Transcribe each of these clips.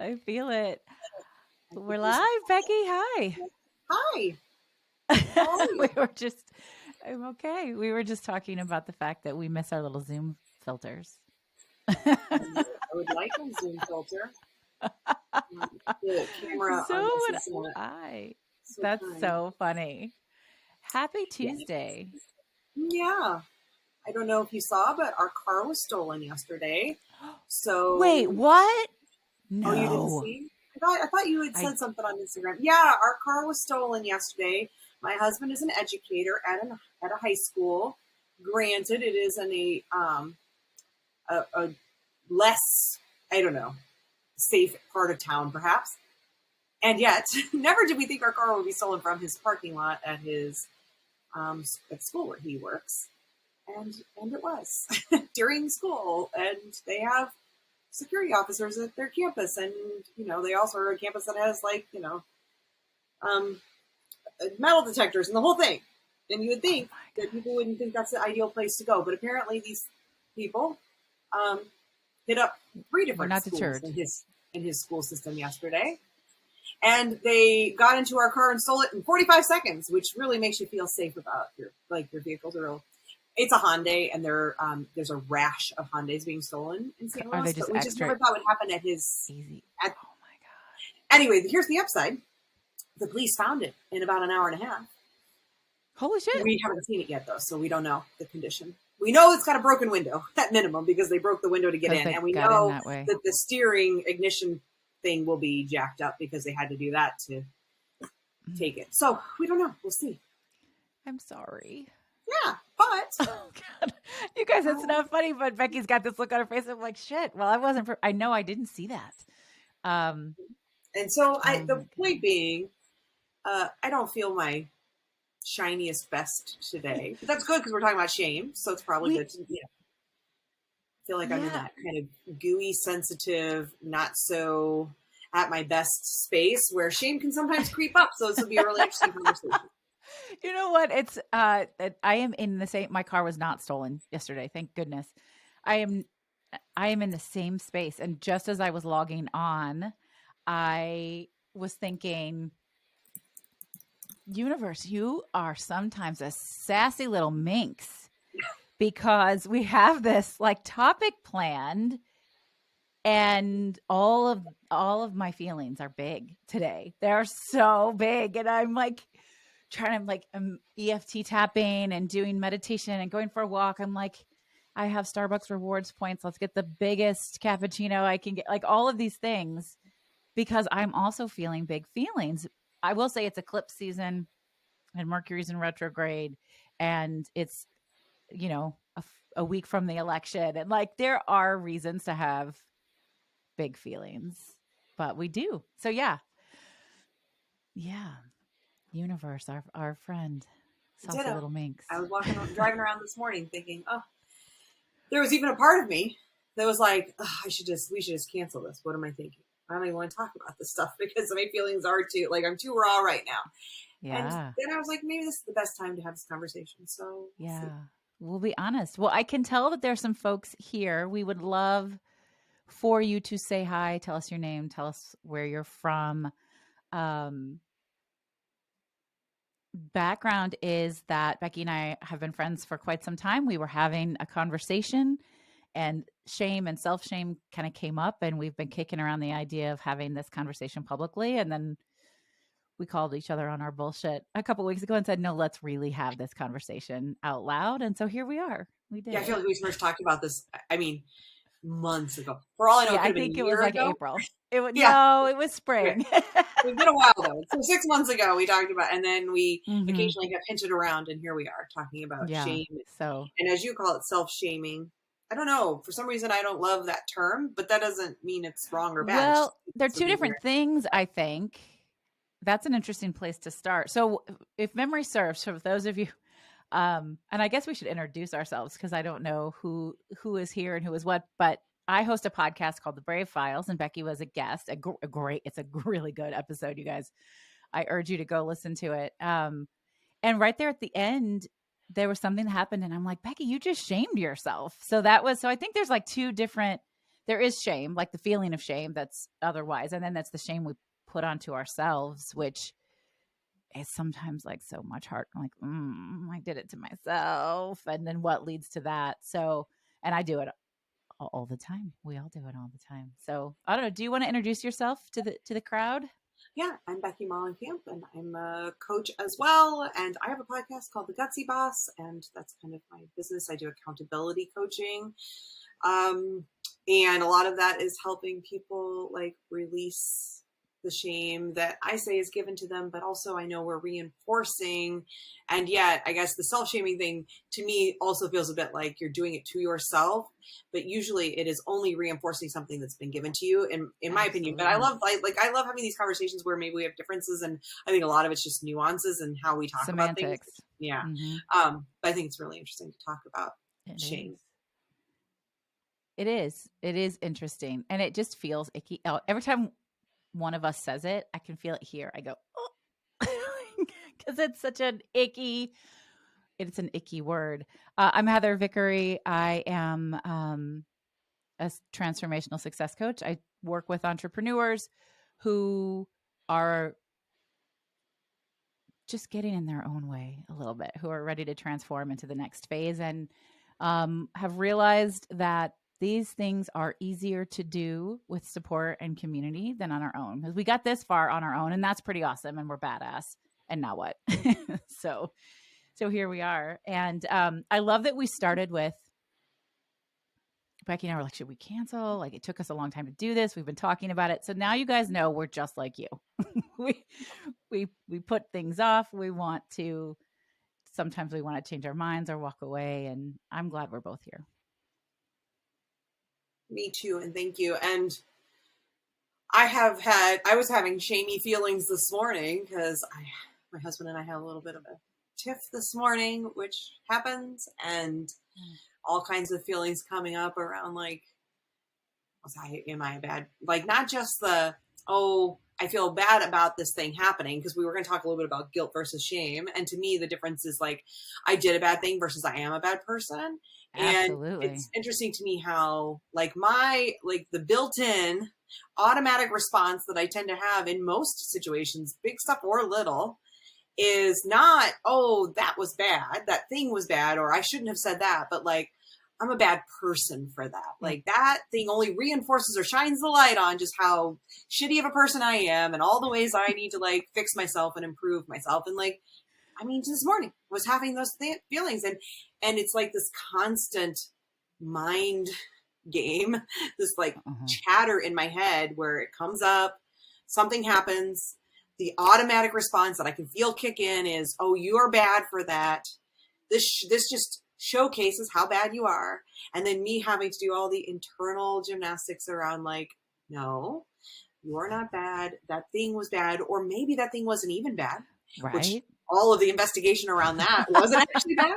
I feel it. I We're think there's live, Becky. Hi. Hi. How are we you? were just, I'm okay. We were just talking about the fact that we miss our little Zoom filters. I would like a Zoom filter. The camera So on this would is not I. so That's kind. so funny. Happy Yeah. Tuesday. Yeah. I don't know if you saw, but our car was stolen yesterday. Wait, So, what? oh, you didn't No. see? I thought you had I said something on Instagram. Yeah, our car was stolen yesterday. My husband is an educator at a high school. Granted, it is in a less, I don't know, safe part of town, perhaps. And yet, never did we think our car would be stolen from his parking lot at his at school where he works, and it was during school. And they have security officers at their campus, and they also are a campus that has um, metal detectors and the whole thing. And you would oh think my that people gosh. wouldn't think that's the ideal place to go, but apparently these people um, hit up three We're different not schools deterred. in his school system yesterday. And they got into our car and stole it in 45 seconds, which really makes you feel safe about your vehicles. It's a Hyundai, and there's a rash of Hyundais being stolen in St. Are they Louis, just but we just extra never thought would happen at his. easy? At Oh my gosh. anyway, here's the upside: the police found it in about an hour and a half. Holy shit. We haven't seen it yet, though, so we don't know the condition. We know it's got a broken window at minimum because they broke the window to get Because in, they and we got in know that way. that the steering ignition thing will be jacked up because they had to do that to take it. So we don't know. We'll see. I'm sorry. Yeah, but Oh God, you guys, it's not funny, but Becky's got this look on her face. I'm like, shit. Well, I wasn't. I know I didn't see that. Um. and so Oh the my point goodness. being, I don't feel my shiniest best today, but that's good because we're talking about shame, so it's probably We. good to feel like I'm in Yeah. that kind of gooey, sensitive, not so at my best space where shame can sometimes creep up. So this will be a really interesting conversation. You know what? It's I am in the same. My car was not stolen yesterday. Thank goodness. I am. I am in the same space, and just as I was logging on, I was thinking, universe, you are sometimes a sassy little minx because we have this like topic planned and all of my feelings are big today. They're so big and I'm like trying to like EFT tapping and doing meditation and going for a walk. I'm like I have Starbucks rewards points. Let's get the biggest cappuccino I can get. Like all of these things because I'm also feeling big feelings. I will say it's eclipse season and Mercury's in retrograde and it's, a week from the election. And like there are reasons to have big feelings, but we do. So yeah. Yeah. Universe, our friend, saucy Ditto. little minx. I was driving around this morning thinking, oh, there was even a part of me that was like, oh, we should just cancel this. What am I thinking? I don't even want to talk about this stuff because my feelings are too, like, I'm too raw right now. And Yeah. then I was like, maybe this is the best time to have this conversation. So we'll see. Yeah. We'll be honest. Well, I can tell that there's some folks here. We would love for you to say hi, tell us your name, tell us where you're from. Um, Background is that Becky and I have been friends for quite some time. We were having a conversation and shame and self shame kind of came up, and we've been kicking around the idea of having this conversation publicly. And then we called each other on our bullshit a couple weeks ago and said, no, let's really have this conversation out loud. And so here we are. We did Yeah, I it. feel like we first talked about this, I mean, months ago. For all I know, it Yeah, could I have been think a it was year like ago. April. It would Yeah. no, it was Okay. spring. It's been a while though. So 6 months ago we talked about, and then we hmm occasionally have hinted around, and here we are talking about Yeah. shame, So and as you call it, self-shaming. I don't know. For some reason, I don't love that term, but that doesn't mean it's wrong or bad. It's just well, they're two something different things, I think. That's an interesting place to start. So, if memory serves, for those of you, and I guess we should introduce ourselves because I don't know who is here and who is what. But I host a podcast called The Brave Files, and Becky was a guest. A great, it's a really good episode, you guys. I urge you to go listen to it. And right there at the end, there was something that happened, and I'm like, Becky, you just shamed yourself. So that was so. I think there's like two different there is shame, like the feeling of shame that's otherwise. And then that's the shame we put onto ourselves, which is sometimes like so much hard. Like, I did it to myself. And then what leads to that? So, and I do it all the time. We all do it all the time. So I don't know. Do you want to introduce yourself to the crowd? Yeah, I'm Becky Mollenkamp, and I'm a coach as well. And I have a podcast called The Gutsy Boss, and that's kind of my business. I do accountability coaching. And a lot of that is helping people like release the shame that I say is given to them, but also I know we're reinforcing. And yet, I guess the self-shaming thing to me also feels a bit like you're doing it to yourself, but usually it is only reinforcing something that's been given to you, in my opinion. But I love I love having these conversations where maybe we have differences, and I think a lot of it's just nuances and how we talk about things. Yeah. But I think it's really interesting to talk about shame. It is interesting, and it just feels icky. Every time one of us says it, I can feel it here. I go, oh, because it's such an icky. It's an icky word. I'm Heather Vickery. I am a transformational success coach. I work with entrepreneurs who are just getting in their own way a little bit, who are ready to transform into the next phase, and have realized that these things are easier to do with support and community than on our own, because we got this far on our own, and that's pretty awesome, and we're badass. And now what? So here we are. And I love that we started with Becky and I were like, should we cancel? Like, it took us a long time to do this. We've been talking about it. So now you guys know we're just like you. we put things off. Sometimes we want to change our minds or walk away. And I'm glad we're both here. Me too. And thank you. And I was having shamey feelings this morning because my husband and I had a little bit of a tiff this morning, which happens, and all kinds of feelings coming up around like, am I bad? Like, not just I feel bad about this thing happening, because we were going to talk a little bit about guilt versus shame. And to me, the difference is like, I did a bad thing versus I am a bad person. Absolutely. And it's interesting to me how the built-in automatic response that I tend to have in most situations, big stuff or little, is not, oh, that was bad, that thing was bad, or I shouldn't have said that, but like, I'm a bad person for that. Like, that thing only reinforces or shines the light on just how shitty of a person I am and all the ways I need to like fix myself and improve myself. And like, I mean, just this morning I was having those feelings, and it's like this constant mind game, this like chatter in my head where it comes up, something happens, the automatic response that I can feel kick in is, oh, you are bad for that. This just showcases how bad you are. And then me having to do all the internal gymnastics around like, no, you are not bad. That thing was bad. Or maybe that thing wasn't even bad. Right. Which all of the investigation around that wasn't actually bad.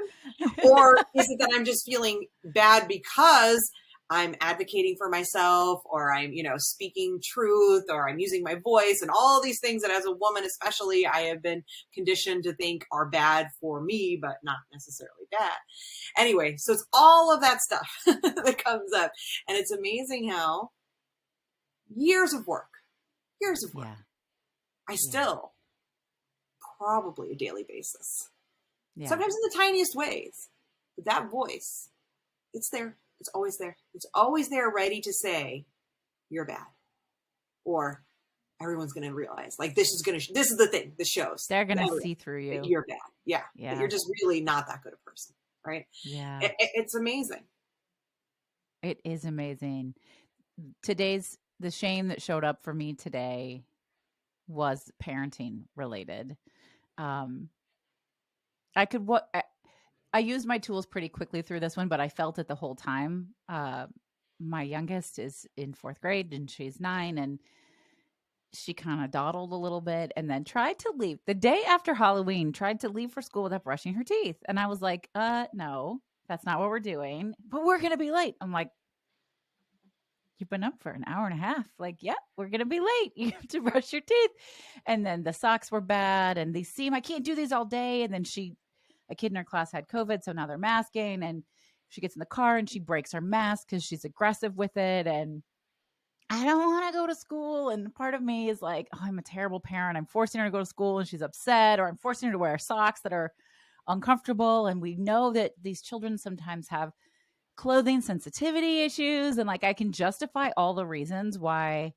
Or is it that I'm just feeling bad because I'm advocating for myself, or I'm, speaking truth, or I'm using my voice, and all these things that as a woman, especially, I have been conditioned to think are bad for me, but not necessarily bad. Anyway, so it's all of that stuff that comes up. And it's amazing how years of work, I still probably a daily basis, sometimes in the tiniest ways, but that voice, it's there. It's always there. It's always there, ready to say, you're bad. Or everyone's going to realize, like, this is the thing, this shows. They're going to see through you. You're bad. Yeah. That you're just really not that good a person. Right. Yeah. It's amazing. It is amazing. The shame that showed up for me today was parenting related. I used my tools pretty quickly through this one, but I felt it the whole time. My youngest is in 4th grade and she's 9, and she kind of dawdled a little bit and then tried to leave the day after Halloween, tried to leave for school without brushing her teeth. And I was like, no, that's not what we're doing, but we're going to be late. I'm like, you've been up for an hour and a half. Like, yeah, we're going to be late. You have to brush your teeth. And then the socks were bad and I can't do these all day. And then a kid in her class had COVID, so now they're masking. And she gets in the car and she breaks her mask because she's aggressive with it. And I don't want to go to school. And part of me is like, oh, I'm a terrible parent. I'm forcing her to go to school and she's upset, or I'm forcing her to wear socks that are uncomfortable. And we know that these children sometimes have clothing sensitivity issues. And like, I can justify all the reasons why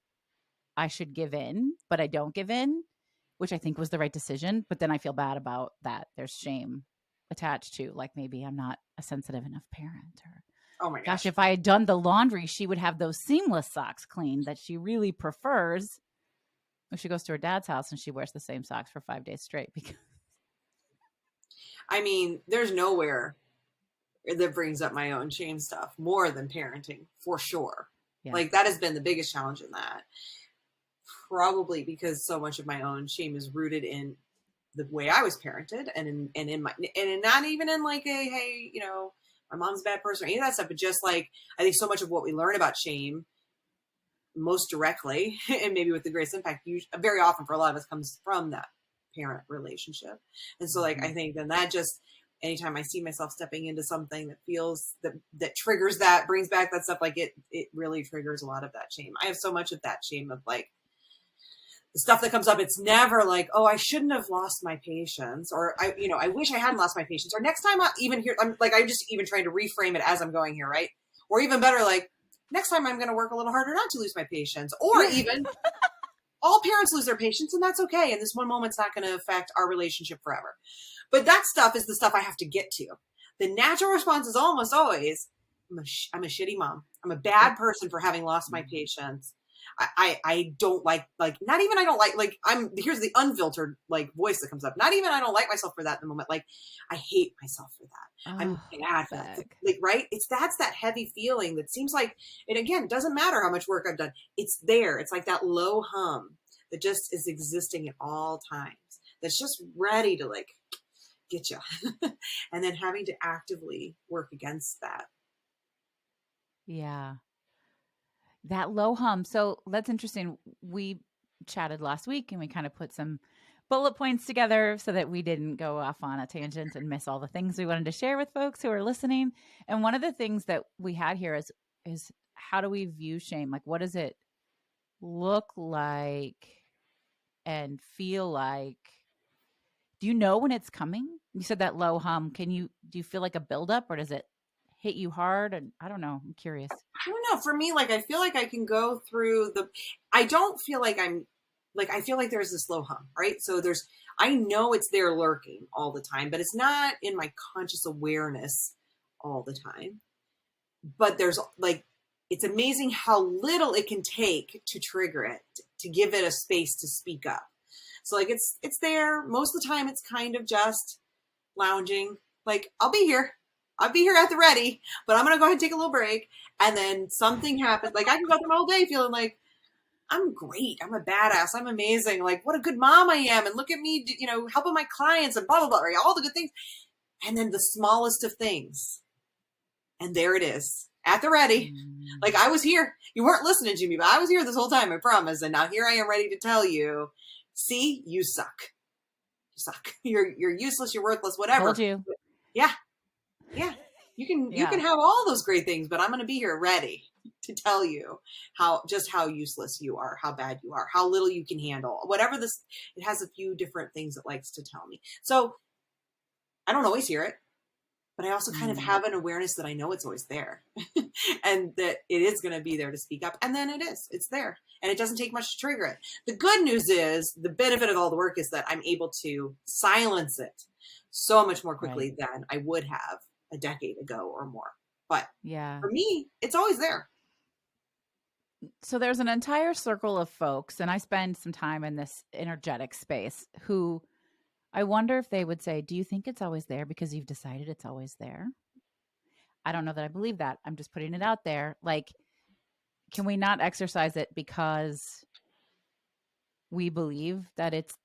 I should give in, but I don't give in, which I think was the right decision. But then I feel bad about that. There's shame attached to, like, maybe I'm not a sensitive enough parent, or Oh my gosh, gosh. if I had done the laundry, she would have those seamless socks cleaned that she really prefers. When she goes to her dad's house and she wears the same socks for 5 days straight. Because I mean, there's nowhere that brings up my own shame stuff more than parenting, for sure. yeah. Like, that has been the biggest challenge in that. Probably because so much of my own shame is rooted in the way I was parented, and not even in like a, hey, you know, my mom's a bad person or any of that stuff, but just like, I think so much of what we learn about shame most directly, and maybe with the greatest impact, very often for a lot of us, comes from that parent relationship. And so like, I think then that just, anytime I see myself stepping into something that feels that triggers that, brings back that stuff, like it really triggers a lot of that shame. I have so much of that shame of like, the stuff that comes up, it's never like, oh, I shouldn't have lost my patience, or I wish I hadn't lost my patience, or next time I even hear, I'm just even trying to reframe it as I'm going here, right? Or even better, like, next time I'm going to work a little harder not to lose my patience, or even all parents lose their patience, and that's okay. And this one moment's not going to affect our relationship forever. But that stuff is the stuff I have to get to. The natural response is almost always, I'm a shitty mom. I'm a bad person for having lost my patience. I don't like, not even I don't like here's the unfiltered like voice that comes up. Not even I don't like myself for that in the moment. Like, I hate myself for that. I'm bad for that. Like, right? That's that heavy feeling that seems like, and again, doesn't matter how much work I've done. It's there. It's like that low hum that just is existing at all times. That's just ready to like get you. And then having to actively work against that. Yeah. That low hum. So that's interesting. We chatted last week and we kind of put some bullet points together so that we didn't go off on a tangent and miss all the things we wanted to share with folks who are listening. And one of the things that we had here is how do we view shame? Like, what does it look like and feel like? Do you know when it's coming? You said that low hum. Do you feel like a buildup, or does it hit you hard? And I don't know. I'm curious. I don't know. For me, like, I feel like I can go through I don't feel like I feel like there's this low hum, right? So I know it's there lurking all the time, but it's not in my conscious awareness all the time. But there's like, it's amazing how little it can take to trigger it, to give it a space to speak up. So like, it's there. Most of the time it's kind of just lounging. Like, I'll be here at the ready, but I'm going to go ahead and take a little break. And then something happens. Like, I can go through my whole day feeling like, I'm great. I'm a badass. I'm amazing. Like, what a good mom I am. And look at me, helping my clients and blah, blah, blah, right? All the good things. And then the smallest of things. And there it is at the ready. Like, I was here. You weren't listening to me, but I was here this whole time, I promise. And now here I am ready to tell you, see, you suck. You suck. You're useless. You're worthless, whatever. Told you. Yeah. Yeah. You can have all those great things, but I'm going to be here ready to tell you how useless you are, how bad you are, how little you can handle, whatever it has a few different things it likes to tell me. So I don't always hear it, but I also kind of have an awareness that I know it's always there and that it is going to be there to speak up. And then it's there, and it doesn't take much to trigger it. The good news is, the benefit of all the work is that I'm able to silence it so much more quickly than I would have a decade ago or more. But for me, it's always there. So there's an entire circle of folks, and I spend some time in this energetic space, who I wonder if they would say, do you think it's always there because you've decided it's always there? I don't know that I believe that. I'm just putting it out there. Like, can we not exercise it because we believe that it's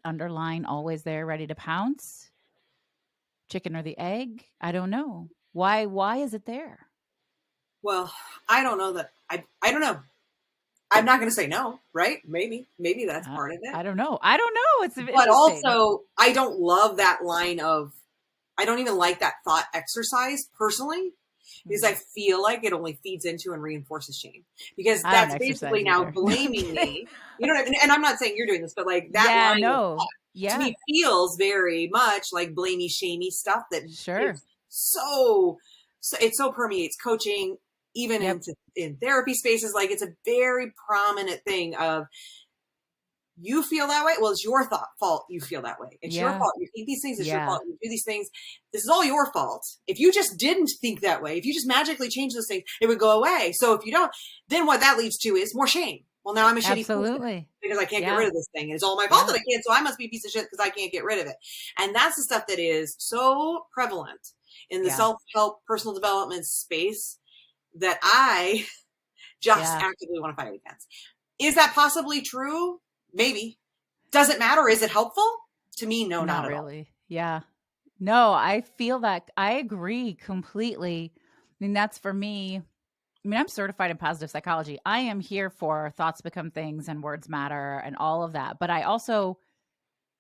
underlying, always there, ready to pounce? Chicken or the egg? I don't know. Why is it there? Well, I don't know that. I don't know. I'm not going to say no, right? Maybe that's part of it. I don't know. It's but also, I don't love that line of, I don't even like that thought exercise personally, because I feel like it only feeds into and reinforces shame, because I don't that's exercise basically now either. blaming me. You know what I mean? And I'm not saying you're doing this, but like that Yeah, line of no. thought to Yeah, me feels very much like blamey, shamey stuff that sure. is so it so permeates coaching, even Yep. in therapy spaces. Like it's a very prominent thing of, you feel that way. Well, it's your fault you feel that way. It's your Yeah. fault. You think these things. It's your Yeah. fault. You do these things. This is all your fault. If you just didn't think that way, if you just magically change those things, it would go away. So if you don't, then what that leads to is more shame. Well, now I'm a shitty person Absolutely. because I can't get Yeah. rid of this thing. And it's all my fault Yeah. that I can't. So I must be a piece of shit because I can't get rid of it. And that's the stuff that is so prevalent in the Yeah. self-help personal development space that I just Yeah. actively want to fight against. Is that possibly true? Maybe. Does it matter? Is it helpful? To me, no, not at all. Really. Yeah. No, I feel that. I agree completely. I mean, that's for me. I mean, I'm certified in positive psychology. I am here for thoughts become things and words matter and all of that. But I also,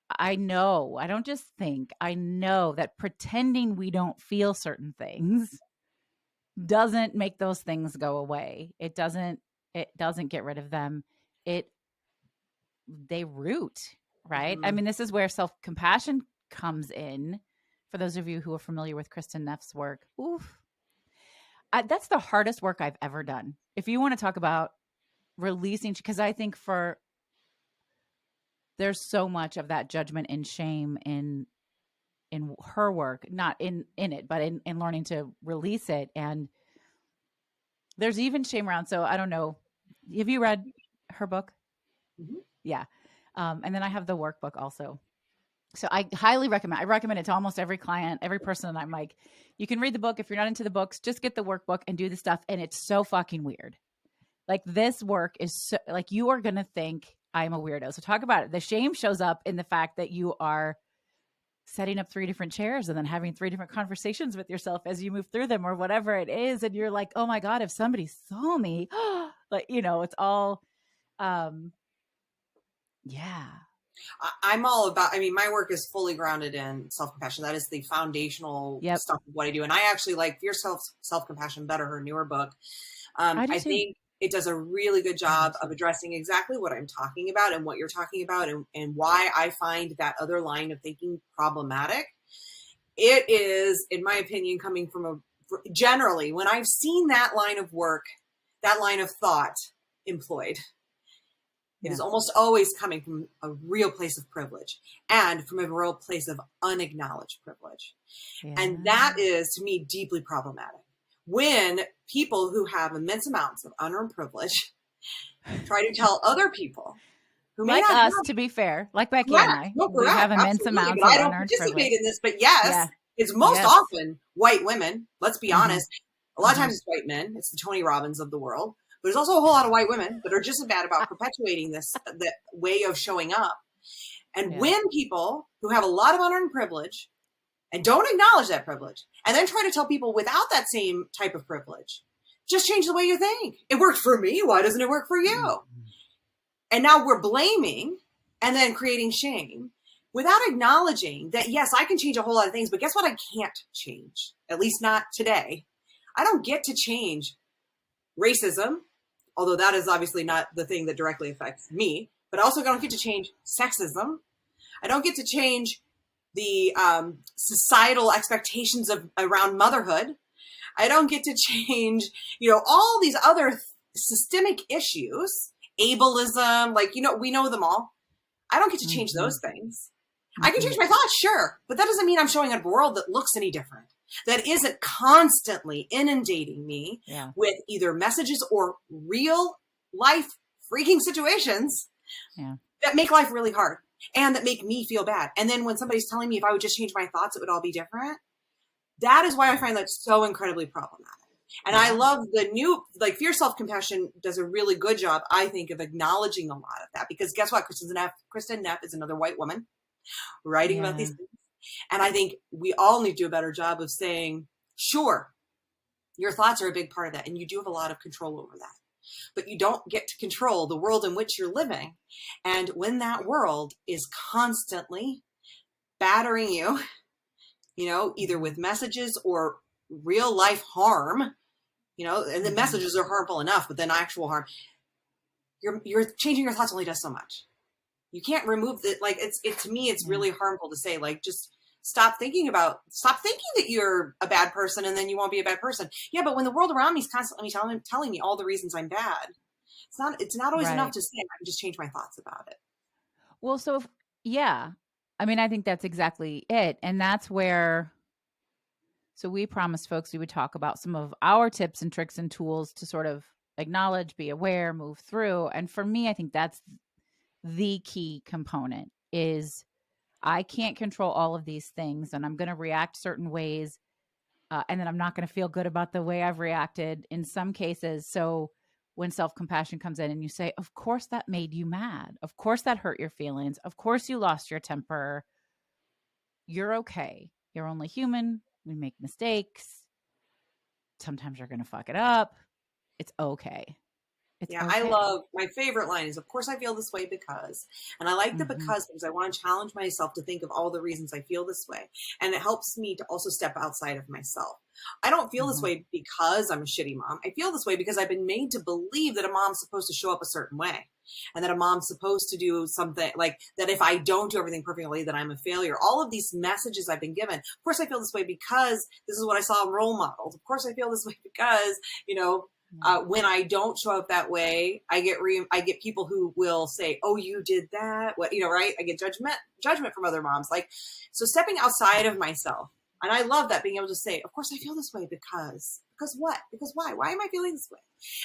I know, I don't just think, I know that pretending we don't feel certain things doesn't make those things go away. It doesn't get rid of them. They root, right? I Mhm. mean, this is where self-compassion comes in. For those of you who are familiar with Kristen Neff's work, that's the hardest work I've ever done. If you want to talk about releasing, because I think there's so much of that judgment and shame in her work, not in it, but in learning to release it. And there's even shame around. So I don't know. Have you read her book? Mhm. Yeah. And then I have the workbook also. So I highly recommend. I recommend it to almost every client, every person. I'm like, you can read the book. If you're not into the books, just get the workbook and do the stuff. And it's so fucking weird. Like this work is so, like, you are going to think I'm a weirdo. So talk about it. The shame shows up in the fact that you are setting up 3 different chairs and then having 3 different conversations with yourself as you move through them or whatever it is. And you're like, oh my God, if somebody saw me, like, it's all, yeah. I'm all about, I mean, my work is fully grounded in self-compassion. That is the foundational Yep. stuff of what I do. And I actually like Fear Self-Compassion better, her newer book. I do I too. think it does a really good job of addressing exactly what I'm talking about and what you're talking about, and why I find that other line of thinking problematic. It is, in my opinion, coming from generally, when I've seen that line of work, that line of thought employed, it is almost always coming from a real place of privilege and from a real place of unacknowledged privilege. Yeah. And that is, to me, deeply problematic. When people who have immense amounts of unearned privilege try to tell other people who may Like not have, us, to be fair, like Becky and correct, I, no, we have correct, immense absolutely, amounts but of I don't unearned participate privilege. in this. But yes, Yeah. it's most Yes. often white women. Let's be Mhm. honest. A lot of Mhm. times it's white men. It's the Tony Robbins of the world. But there's also a whole lot of white women that are just as bad about perpetuating that way of showing up. And Yeah. when people who have a lot of unearned privilege and don't acknowledge that privilege, and then try to tell people without that same type of privilege, just change the way you think. It worked for me. Why doesn't it work for you? Mhm. And now we're blaming and then creating shame without acknowledging that, yes, I can change a whole lot of things, but guess what? I can't change, at least not today. I don't get to change racism, although that is obviously not the thing that directly affects me, but I also don't get to change sexism. I don't get to change the societal expectations of around motherhood. I don't get to change, all these other systemic issues, ableism, we know them all. I don't get to change those things. I can change my thoughts, sure, but that doesn't mean I'm showing up a world that looks any different, that isn't constantly inundating me with either messages or real life freaking situations that make life really hard and that make me feel bad. And then when somebody's telling me if I would just change my thoughts, it would all be different. That is why I find that so incredibly problematic. And I love the new, Fear Self-Compassion does a really good job, I think, of acknowledging a lot of that. Because guess what? Kristen Neff is another white woman writing about these things. And I think we all need to do a better job of saying, sure, your thoughts are a big part of that. And you do have a lot of control over that. But you don't get to control the world in which you're living. And when that world is constantly battering you either with messages or real life harm, and the messages are harmful enough, but then actual harm, you're changing your thoughts only does so much. You can't remove the, like, to me, it's really harmful to say, like, just stop thinking that you're a bad person and then you won't be a bad person. Yeah. But when the world around me is constantly telling me all the reasons I'm bad, it's not always enough to say, I can just change my thoughts about it. Well, so I mean, I think that's exactly it. And that's where, so we promised folks we would talk about some of our tips and tricks and tools to sort of acknowledge, be aware, move through. And for me, I think that's the key component is I can't control all of these things and I'm going to react certain ways. And then I'm not going to feel good about the way I've reacted in some cases. So when self-compassion comes in and you say, of course that made you mad. Of course that hurt your feelings. Of course you lost your temper. You're okay. You're only human. We make mistakes. Sometimes you're going to fuck it up. It's okay. It's Yeah, okay. I love, my favorite line is, of course I feel this way because, and I like the because I want to challenge myself to think of all the reasons I feel this way. And it helps me to also step outside of myself. I don't feel this way because I'm a shitty mom. I feel this way because I've been made to believe that a mom's supposed to show up a certain way and that a mom's supposed to do something, like that if I don't do everything perfectly, that I'm a failure. All of these messages I've been given. Of course I feel this way because this is what I saw in role models. Of course I feel this way because, when I don't show up that way, I get people who will say, "Oh, you did that." What, right? I get judgment from other moms. Like, so stepping outside of myself, and I love that, being able to say, "Of course, I feel this way because what? Because why? Why am I feeling this way?"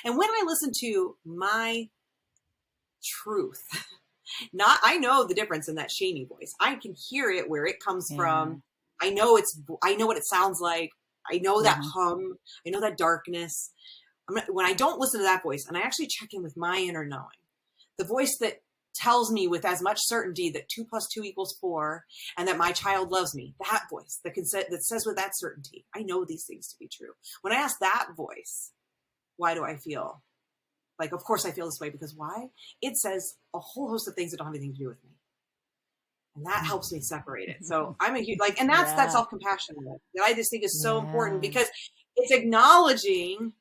And when I listen to my truth, I know the difference in that shamey voice. I can hear it where it comes from. I know what it sounds like. I know that hum. I know that darkness. When I don't listen to that voice and I actually check in with my inner knowing, the voice that tells me with as much certainty that 2 + 2 = 4 and that my child loves me, that voice that says with that certainty, I know these things to be true. When I ask that voice, why do I feel like, of course I feel this way because why? It says a whole host of things that don't have anything to do with me. And that helps me separate it. So I'm a huge, and that's that self-compassion that I just think is so important because it's acknowledging,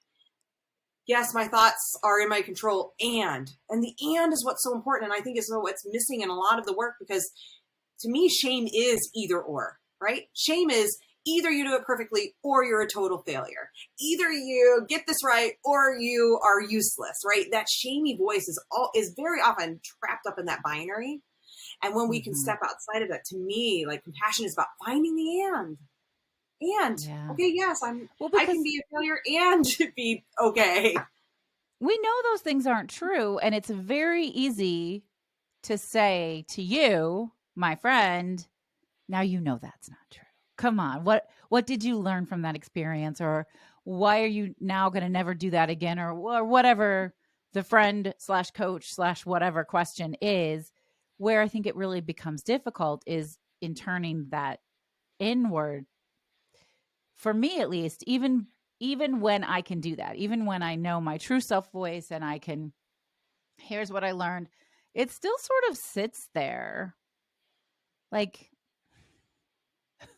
yes, my thoughts are in my control. And the and is what's so important. And I think is what's missing in a lot of the work, because to me, shame is either or, right? Shame is either you do it perfectly or you're a total failure. Either you get this right or you are useless, right? That shamey voice is very often trapped up in that binary. And when we can step outside of it, to me, like, compassion is about finding the and. Okay, yes, I can be a failure and be okay. We know those things aren't true, and it's very easy to say to you, my friend, now you know that's not true. Come on, what did you learn from that experience, or why are you now going to never do that again, or whatever the friend / coach / whatever question is. Where I think it really becomes difficult is in turning that inward. For me, at least, even when I can do that, even when I know my true self voice and I can, here's what I learned, it still sort of sits there. Like,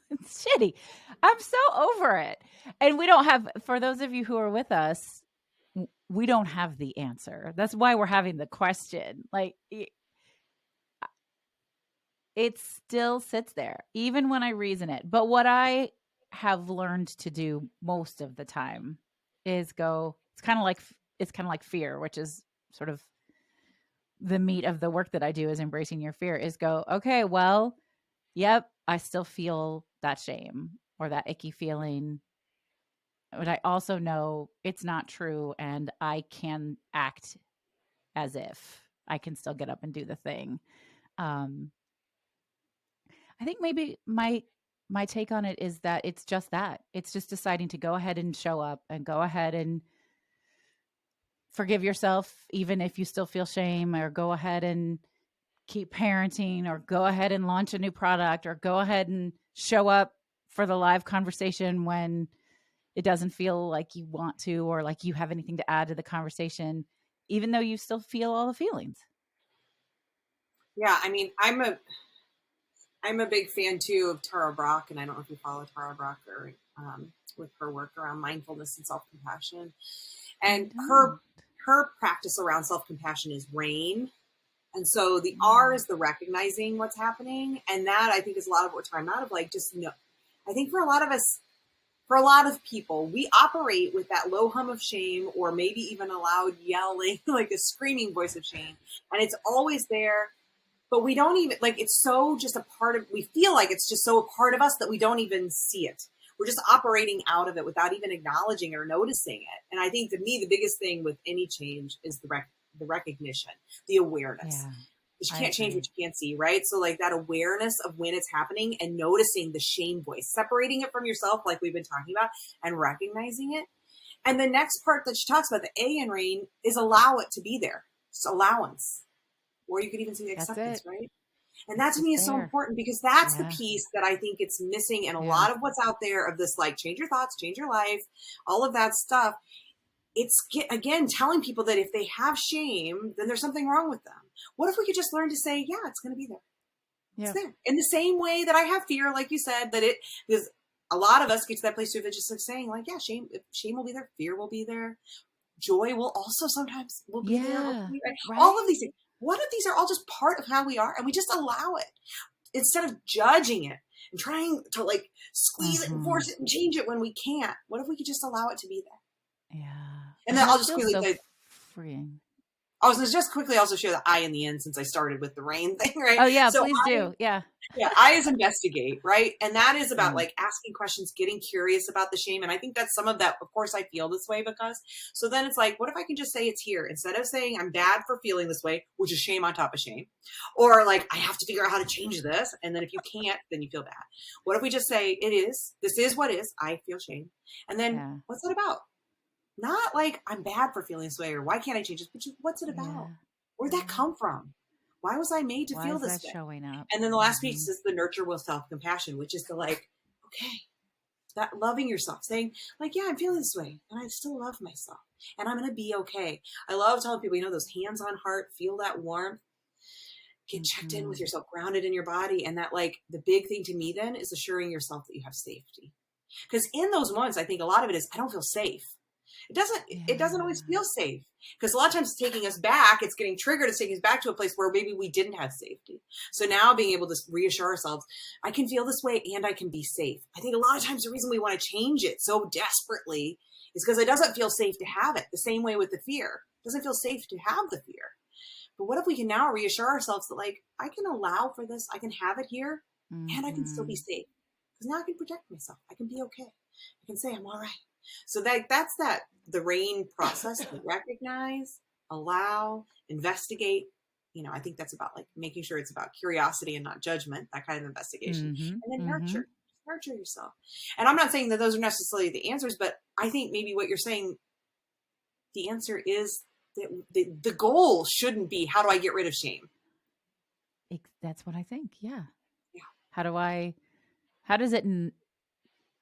it's shitty. I'm so over it. And we don't have, for those of you who are with us, we don't have the answer. That's why we're having the question. Like, it still sits there, even when I reason it. But what I have learned to do most of the time is go, it's kind of like fear, which is sort of the meat of the work that I do, is embracing your fear, is go, okay, well, yep, I still feel that shame or that icky feeling. But I also know it's not true, and I can act as if I can still get up and do the thing. I think maybe my take on it is that it's just that. It's just deciding to go ahead and show up and go ahead and forgive yourself, even if you still feel shame, or go ahead and keep parenting, or go ahead and launch a new product, or go ahead and show up for the live conversation when it doesn't feel like you want to, or like you have anything to add to the conversation, even though you still feel all the feelings. Yeah. I mean, I'm a big fan too of Tara Brach, and I don't know if you follow Tara Brach or with her work around mindfulness and self-compassion. And her practice around self-compassion is RAIN. And so the R is the recognizing what's happening. And that I think is a lot of what we're talking about, of like, just know. I think for a lot of us, for a lot of people, we operate with that low hum of shame, or maybe even a loud yelling, like a screaming voice of shame. And it's always there, but we don't even, like, it's so just a part of, we feel like it's just so a part of us that we don't even see it. We're just operating out of it without even acknowledging it or noticing it. And I think, to me, the biggest thing with any change is the recognition, the awareness. Yeah. You can't change what you can't see, right? So like that awareness of when it's happening and noticing the shame voice, separating it from yourself, like we've been talking about, and recognizing it. And the next part that she talks about, the A in RAIN, is allow it to be there. Just allowance. Or you could even see the acceptance, right? And that to me is so important, because that's the piece that I think it's missing in a lot of what's out there of this, like, change your thoughts, change your life, all of that stuff. It's, again, telling people that if they have shame, then there's something wrong with them. What if we could just learn to say, yeah, it's going to be there. It's there. In the same way that I have fear, like you said, that it, because a lot of us get to that place of just like saying, like, yeah, shame will be there. Fear will be there. Joy will also sometimes will be there. Right? All of these things. What if these are all just part of how we are, and we just allow it instead of judging it and trying to like squeeze it and force it and change it when we can't? What if we could just allow it to be there? Yeah. And then I'll just quickly say, freeing. I was going to just quickly also share the I in the end, since I started with the RAIN thing, right? Oh yeah, so please do. Yeah. I is investigate, right? And that is about like asking questions, getting curious about the shame. And I think that's some of that. Of course, I feel this way because, so then it's like, what if I can just say it's here instead of saying I'm bad for feeling this way, which is shame on top of shame, or like I have to figure out how to change this. And then if you can't, then you feel bad. What if we just say this is what is, I feel shame. And then what's that about? Not like I'm bad for feeling this way, or why can't I change this, but what's it about? Where'd that come from? Why was I made to feel this way? Showing up? And then the last piece is the nurture with self-compassion, which is the like, okay, that loving yourself, saying like, yeah, I'm feeling this way, and I still love myself, and I'm going to be okay. I love telling people, those hands on heart, feel that warmth, get checked in with yourself, grounded in your body. And that, like, the big thing to me then is assuring yourself that you have safety. Because in those moments, I think a lot of it is, I don't feel safe. It doesn't always feel safe, because a lot of times it's taking us back. It's getting triggered. It's taking us back to a place where maybe we didn't have safety. So now being able to reassure ourselves, I can feel this way and I can be safe. I think a lot of times the reason we want to change it so desperately is because it doesn't feel safe to have it. The same way with the fear. It doesn't feel safe to have the fear. But what if we can now reassure ourselves that, like, I can allow for this. I can have it here and I can still be safe. Because now I can protect myself. I can be okay. I can say I'm all right. So that's the RAIN process, recognize, allow, investigate. I think that's about like making sure it's about curiosity and not judgment, that kind of investigation. And then nurture yourself. And I'm not saying that those are necessarily the answers, but I think maybe what you're saying, the answer is that the goal shouldn't be, how do I get rid of shame? That's what I think. Yeah. How does it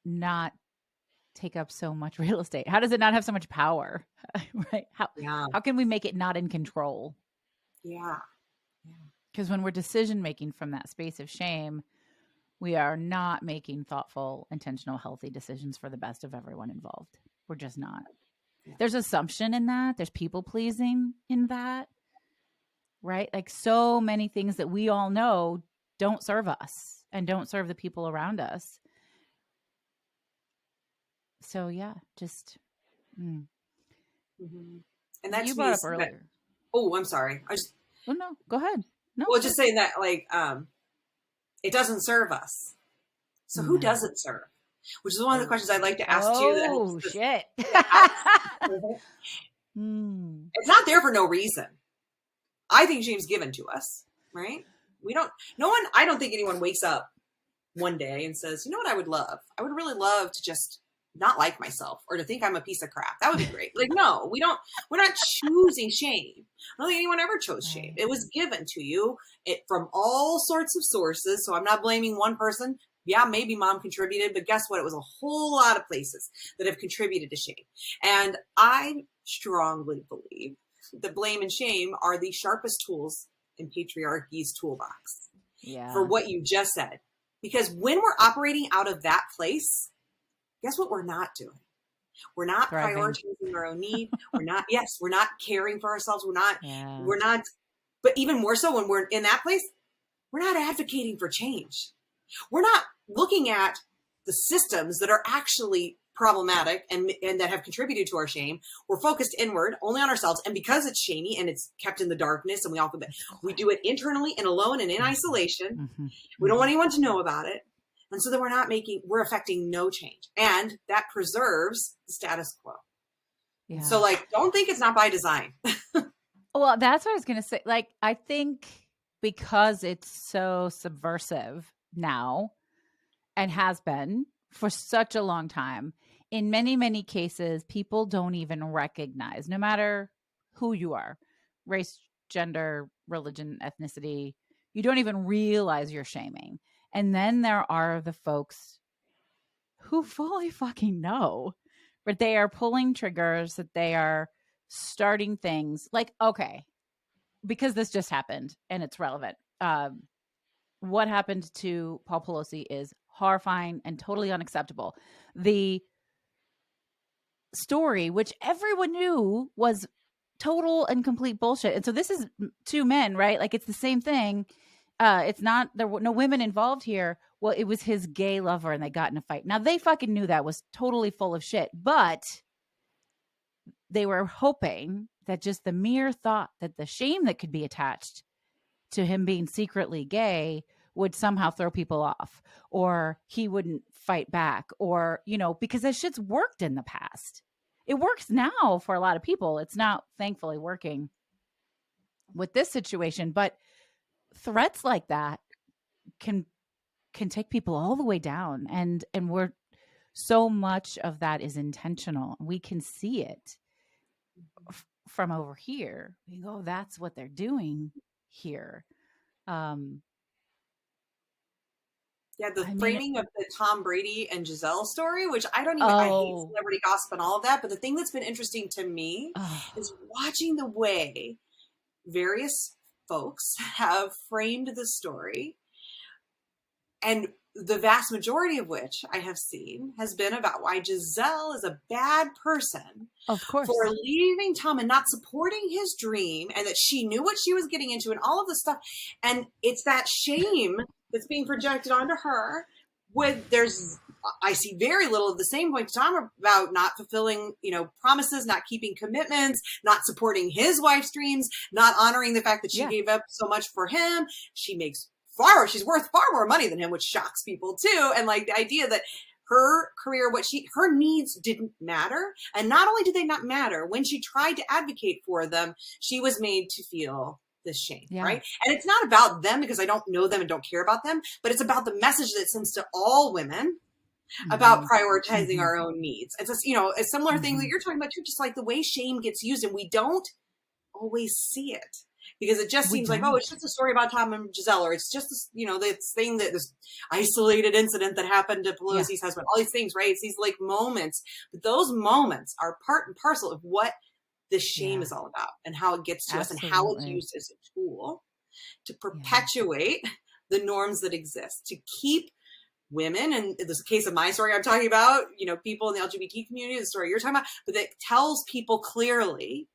not take up so much real estate? How does it not have so much power? Right? How can we make it not in control? Yeah. Because when we're decision making from that space of shame, we are not making thoughtful, intentional, healthy decisions for the best of everyone involved. We're just not. There's assumption in that. There's people pleasing in that. Right? Like so many things that we all know don't serve us and don't serve the people around us. So just. And that's you brought up earlier. I'm sorry. Oh no, go ahead. No, well, just saying that, like, it doesn't serve us. So who does it serve? Which is one of the questions I'd like to ask you. Oh shit! It's not there for no reason. I think shame's given to us, right? I don't think anyone wakes up one day and says, you know what I would love? I would really love to just not like myself, or to think I'm a piece of crap. That would be great. Like, no, we're not choosing shame. I don't think anyone ever chose shame. It was given to you from all sorts of sources. So I'm not blaming one person. Yeah, maybe mom contributed, but guess what? It was a whole lot of places that have contributed to shame. And I strongly believe that blame and shame are the sharpest tools in patriarchy's toolbox. for Yeah. what you just said. Because when we're operating out of that place, guess what we're not doing? We're not Thriving. prioritizing our own need. We're not caring for ourselves. Yeah. We're not, but even more so when we're in that place, we're not advocating for change. We're not looking at the systems that are actually problematic and that have contributed to our shame. We're focused inward only on ourselves. And because it's shamey and it's kept in the darkness and we do it internally and alone and in isolation. Mm-hmm. We don't want anyone to know about it. And so that we're affecting no change. And that preserves the status quo. Yeah. So like, don't think it's not by design. Well, that's what I was going to say. Like, I think because it's so subversive now and has been for such a long time, in many, many cases, people don't even recognize, no matter who you are, race, gender, religion, ethnicity, you don't even realize you're shaming. And then there are the folks who fully fucking know, but they are pulling triggers, that they are starting things like, okay, because this just happened and it's relevant. What happened to Paul Pelosi is horrifying and totally unacceptable. The story, which everyone knew was total and complete bullshit. And so this is two men, right? Like, it's the same thing. It's not, there were no women involved here. Well, it was his gay lover and they got in a fight. Now, they fucking knew that was totally full of shit, but they were hoping that just the mere thought that the shame that could be attached to him being secretly gay would somehow throw people off, or he wouldn't fight back, or, because that shit's worked in the past. It works now for a lot of people. It's not thankfully working with this situation, but threats like that can take people all the way down, and we're, so much of that is intentional. We can see it from over here. We go, that's what they're doing here. The framing of the Tom Brady and Giselle story, which I hate celebrity gossip and all of that. But the thing that's been interesting to me is watching the way various folks have framed the story, and the vast majority of which I have seen has been about why Giselle is a bad person, of course, for leaving Tom and not supporting his dream, and that she knew what she was getting into and all of this stuff. And it's that shame that's being projected onto her. I see very little of the same point to Tom about not fulfilling, promises, not keeping commitments, not supporting his wife's dreams, not honoring the fact that she gave up so much for him. She's worth far more money than him, which shocks people too. And like the idea that her career, her needs didn't matter. And not only did they not matter, when she tried to advocate for them, she was made to feel this shame, right? And it's not about them, because I don't know them and don't care about them, but it's about the message that it sends to all women about prioritizing our own needs. It's just, a similar thing that you're talking about too, just like the way shame gets used, and we don't always see it. Because it just seems like, it's just a story about Tom and Giselle, or it's just this, this thing, this isolated incident that happened to Pelosi's husband, all these things, right? It's these like moments, but those moments are part and parcel of what this shame is all about, and how it gets to us, and how it's used as a tool to perpetuate the norms that exist, to keep women, and in this case of my story I'm talking about, people in the LGBT community, the story you're talking about, but that tells people clearly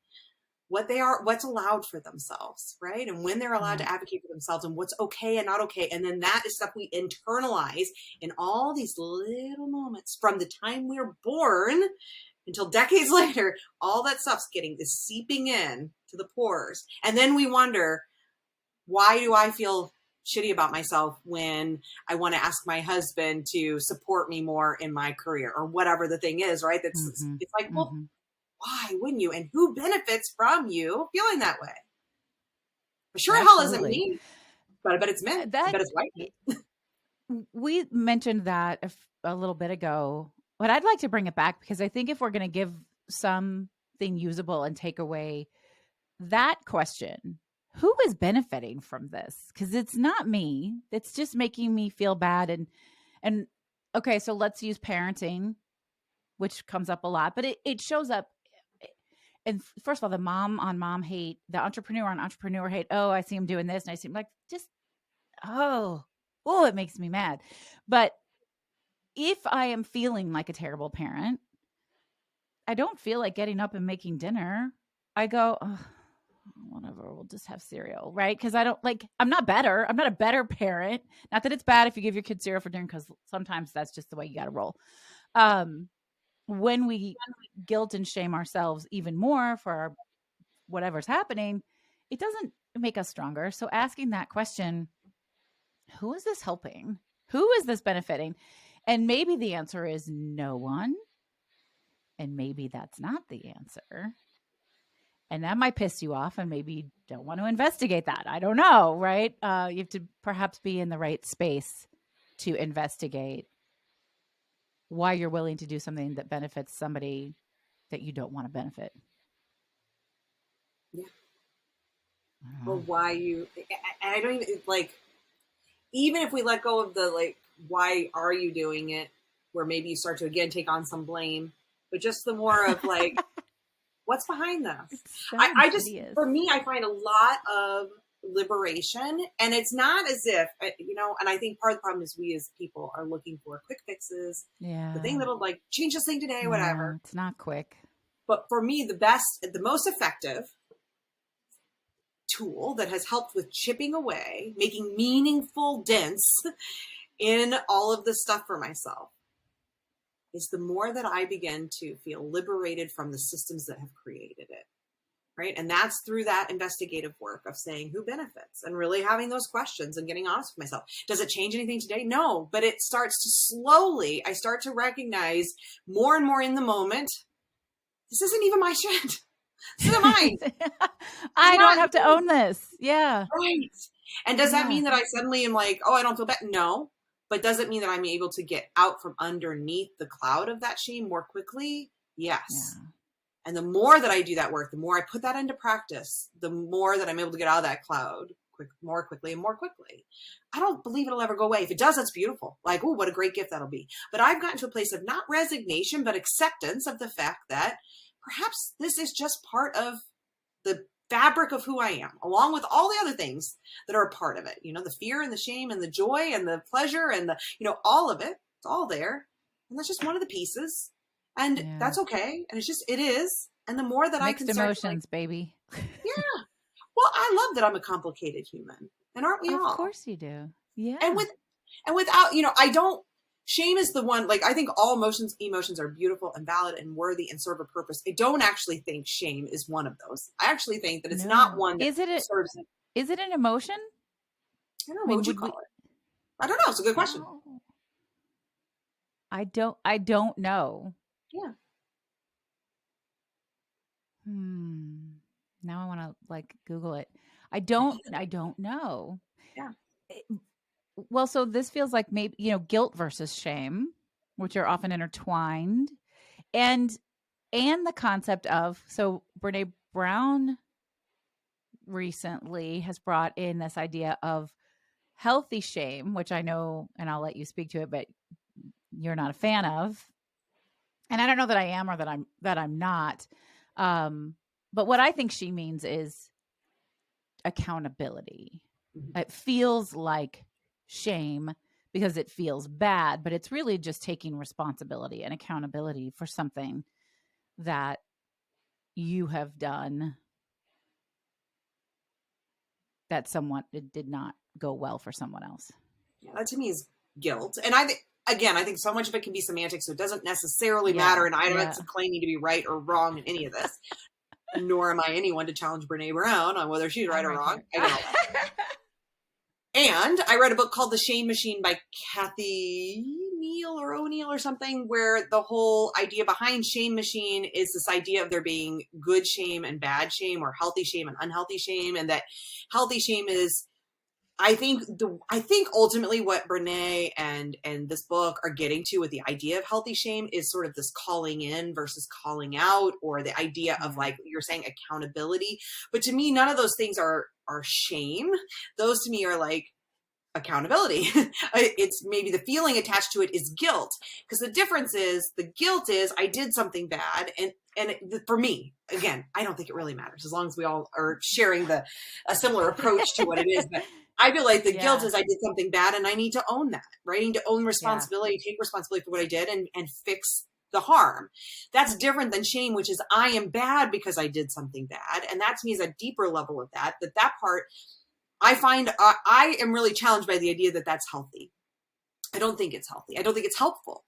what's allowed for themselves, right? And when they're allowed to advocate for themselves, and what's okay and not okay. And then that is stuff we internalize in all these little moments from the time we're born until decades later. All that stuff's seeping in to the pores. And then we wonder, why do I feel shitty about myself when I want to ask my husband to support me more in my career, or whatever the thing is, right? It's like, well, why wouldn't you? And who benefits from you feeling that way? But sure hell isn't me, but I bet it's men. I bet it's white men. We mentioned that a little bit ago, but I'd like to bring it back, because I think if we're going to give something usable and take away that question, who is benefiting from this? Because it's not me. It's just making me feel bad. And okay, so let's use parenting, which comes up a lot, but it shows up. And first of all, the mom on mom hate, the entrepreneur on entrepreneur hate. Oh, I see him doing this, and I see him like, just it makes me mad. But if I am feeling like a terrible parent, I don't feel like getting up and making dinner. I go, oh, whatever, we'll just have cereal, right? Because I don't like, I'm not better. I'm not a better parent. Not that it's bad if you give your kids cereal for dinner, because sometimes that's just the way you got to roll. When we guilt and shame ourselves even more for our, whatever's happening, it doesn't make us stronger. So asking that question, who is this helping? Who is this benefiting? And maybe the answer is no one. And maybe that's not the answer. And that might piss you off, and maybe you don't want to investigate that. I don't know, right? You have to perhaps be in the right space to investigate why you're willing to do something that benefits somebody that you don't want to benefit. Yeah. Or why you, I don't even, like, even if we let go of the, like, why are you doing it, where maybe you start to, again, take on some blame, but just the more of, like, what's behind this? So I just, for me, I find a lot of liberation, and it's not as if, you know, and I think part of the problem is we as people are looking for quick fixes. Yeah. The thing that'll, like, change this thing today, whatever. No, it's not quick. But for me, the most effective tool that has helped with chipping away, making meaningful dents in all of this stuff for myself, is the more that I begin to feel liberated from the systems that have created it, right? And that's through that investigative work of saying who benefits and really having those questions and getting honest with myself. Does it change anything today? No, but it starts to slowly, I start to recognize more and more in the moment, this isn't even my shit. This isn't mine. I don't have to own this. Yeah. Right. And does that mean that I suddenly am like, oh, I don't feel bad? No. But does it mean that I'm able to get out from underneath the cloud of that shame more quickly? Yes. Yeah. And the more that I do that work, the more I put that into practice, the more that I'm able to get out of that cloud more quickly and more quickly. I don't believe it'll ever go away. If it does, that's beautiful. Like, oh, what a great gift that'll be. But I've gotten to a place of not resignation, but acceptance of the fact that perhaps this is just part of the fabric of who I am, along with all the other things that are a part of it. You know, the fear and the shame and the joy and the pleasure and the, you know, all of it. It's all there. And that's just one of the pieces. And that's okay. And it's just, it is. And the more that mixed I can start emotions, baby. Yeah. Well, I love that I'm a complicated human. And aren't we all? Of course you do. Yeah. And without, you know, shame is the one, like, I think all emotions are beautiful and valid and worthy and serve a purpose. I don't actually think shame is one of those. I actually think that it's not one that serves it. Is it an emotion? I don't know. What would you call it? I don't know. It's a good question. I don't know. Yeah. Now I want to, like, Google it. I don't know. Yeah. Well, so this feels like maybe, you know, guilt versus shame, which are often intertwined, and the concept of, so Brene Brown recently has brought in this idea of healthy shame, which I know, and I'll let you speak to it, but you're not a fan of. And I don't know that I am or that I'm not. But what I think she means is accountability. Mm-hmm. It feels like shame because it feels bad, but it's really just taking responsibility and accountability for something that you have done that it did not go well for someone else. Yeah, that to me is guilt. And I think so much of it can be semantic, so it doesn't necessarily matter. And I'm not claiming to be right or wrong in any of this, nor am I anyone to challenge Brene Brown on whether she's right or wrong. I get all that. And I read a book called The Shame Machine by Kathy Neal or O'Neill or something, where the whole idea behind shame machine is this idea of there being good shame and bad shame, or healthy shame and unhealthy shame. And that healthy shame is, I think ultimately what Brene and this book are getting to with the idea of healthy shame is sort of this calling in versus calling out, or the idea of, like you're saying, accountability. But to me, none of those things are shame. Those to me are like accountability. It's maybe the feeling attached to it is guilt, because the difference is the guilt is I did something bad, and for me, again, I don't think it really matters as long as we all are sharing a similar approach to what it is. But I feel like the guilt Yeah. is I did something bad and I need to own that, right? I need to own Yeah. responsibility, take responsibility for what I did and fix the harm. That's different than shame, which is I am bad because I did something bad. And that to me is a deeper level of that part I find I am really challenged by the idea that that's healthy. I don't think it's healthy. I don't think it's helpful.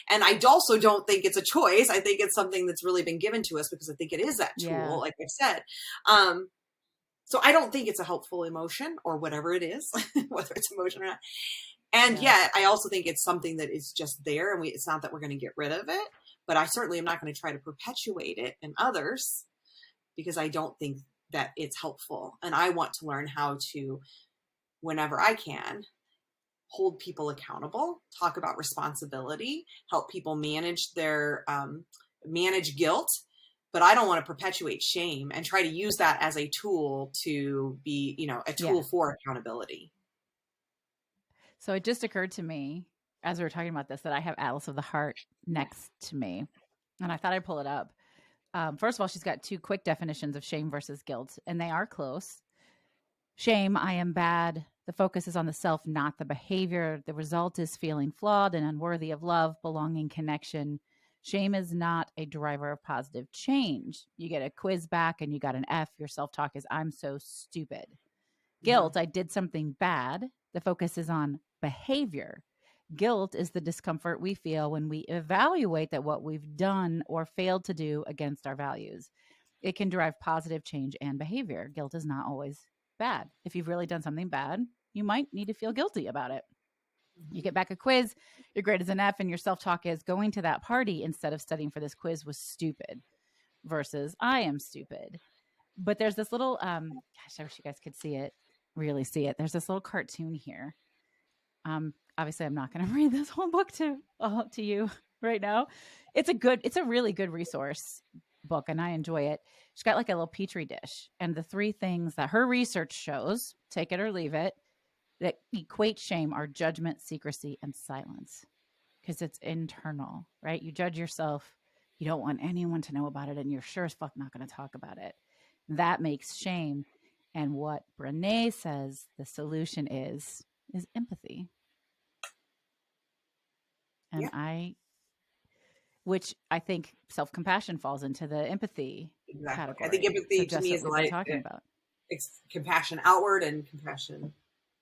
And I also don't think it's a choice. I think it's something that's really been given to us because I think it is that tool, Yeah. like I've said. So I don't think it's a helpful emotion or whatever it is, whether it's emotion or not. And yet I also think it's something that is just there and it's not that we're going to get rid of it, but I certainly am not going to try to perpetuate it in others because I don't think that it's helpful. And I want to learn how to, whenever I can, hold people accountable, talk about responsibility, help people manage their, manage guilt. But I don't want to perpetuate shame and try to use that as a tool to be, a tool for accountability. So it just occurred to me as we were talking about this that I have Atlas of the Heart next to me. And I thought I'd pull it up. First of all, she's got 2 quick definitions of shame versus guilt, and they are close. Shame, I am bad. The focus is on the self, not the behavior. The result is feeling flawed and unworthy of love, belonging, connection. Shame is not a driver of positive change. You get a quiz back and you got an F. Your self-talk is, I'm so stupid. Guilt, I did something bad. The focus is on behavior. Guilt is the discomfort we feel when we evaluate that what we've done or failed to do against our values. It can drive positive change and behavior. Guilt is not always bad. If you've really done something bad, you might need to feel guilty about it. You get back a quiz, your grade is an F, and your self-talk is going to that party instead of studying for this quiz was stupid versus I am stupid. But there's this little, gosh, I wish you guys could see it, really see it. There's this little cartoon here. Obviously, I'm not going to read this whole book to you right now. It's a really good resource book, and I enjoy it. She's got like a little petri dish, and the 3 things that her research shows, take it or leave it, that equate shame are judgment, secrecy, and silence, because it's internal, right? You judge yourself. You don't want anyone to know about it, and you're sure as fuck not going to talk about it. That makes shame. And what Brené says the solution is empathy. And which I think self-compassion falls into the empathy category. I think empathy to me is like talking about. It's compassion outward and compassion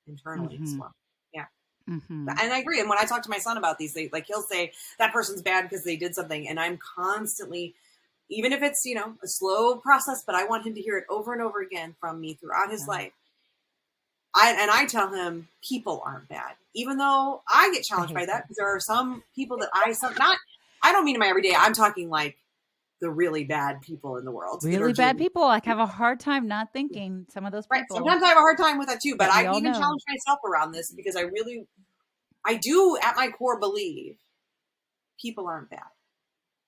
internally as well. Yeah. And I agree. And when I talk to my son about these things, like he'll say that person's bad because they did something. And I'm constantly, even if it's, a slow process, but I want him to hear it over and over again from me throughout his life. I tell him people aren't bad, even though I get challenged by that because there are some people that I don't mean in my everyday. I'm talking like the really bad people in the world. Really bad people. I have a hard time not thinking some of those people. Right. Sometimes I have a hard time with that too, but I even challenge myself around this because I do at my core believe people aren't bad.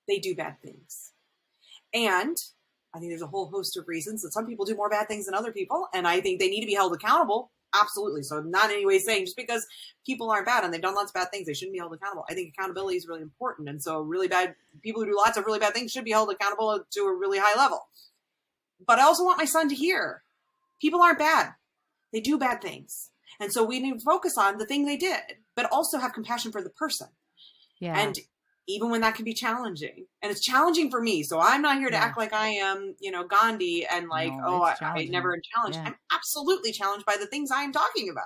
They do bad things. And I think there's a whole host of reasons that some people do more bad things than other people. And I think they need to be held accountable. Absolutely. So not in any way saying just because people aren't bad and they've done lots of bad things, they shouldn't be held accountable. I think accountability is really important. And so really bad people who do lots of really bad things should be held accountable to a really high level. But I also want my son to hear people aren't bad. They do bad things. And so we need to focus on the thing they did, but also have compassion for the person. Yeah. And even when that can be challenging, and it's challenging for me. So I'm not here to act like I am, Gandhi and like, I never am challenged. Yeah. I'm absolutely challenged by the things I am talking about.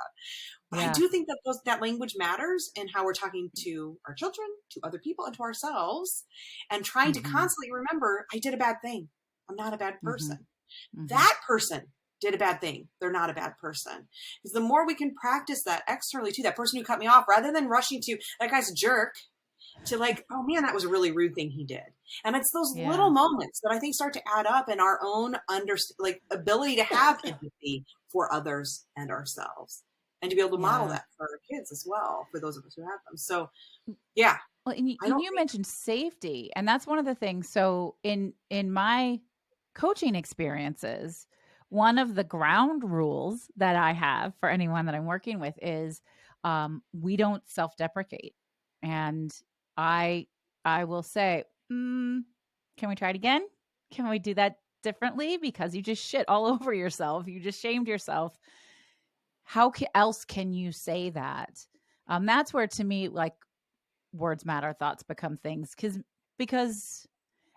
But I do think that that language matters in how we're talking to our children, to other people, and to ourselves, and trying to constantly remember, I did a bad thing. I'm not a bad person. That person did a bad thing. They're not a bad person. Because the more we can practice that externally to that person who cut me off, rather than rushing to that guy's a jerk, to like, oh man, that was a really rude thing he did. And it's those little moments that I think start to add up in our own ability to have empathy for others and ourselves, and to be able to model that for our kids as well, for those of us who have them. So yeah. Well, and you mentioned safety, and that's one of the things. So in my coaching experiences, one of the ground rules that I have for anyone that I'm working with is we don't self-deprecate. And I will say, can we try it again? Can we do that differently? Because you just shit all over yourself. You just shamed yourself. how else can you say that? That's where, to me, like, words matter, thoughts become things, because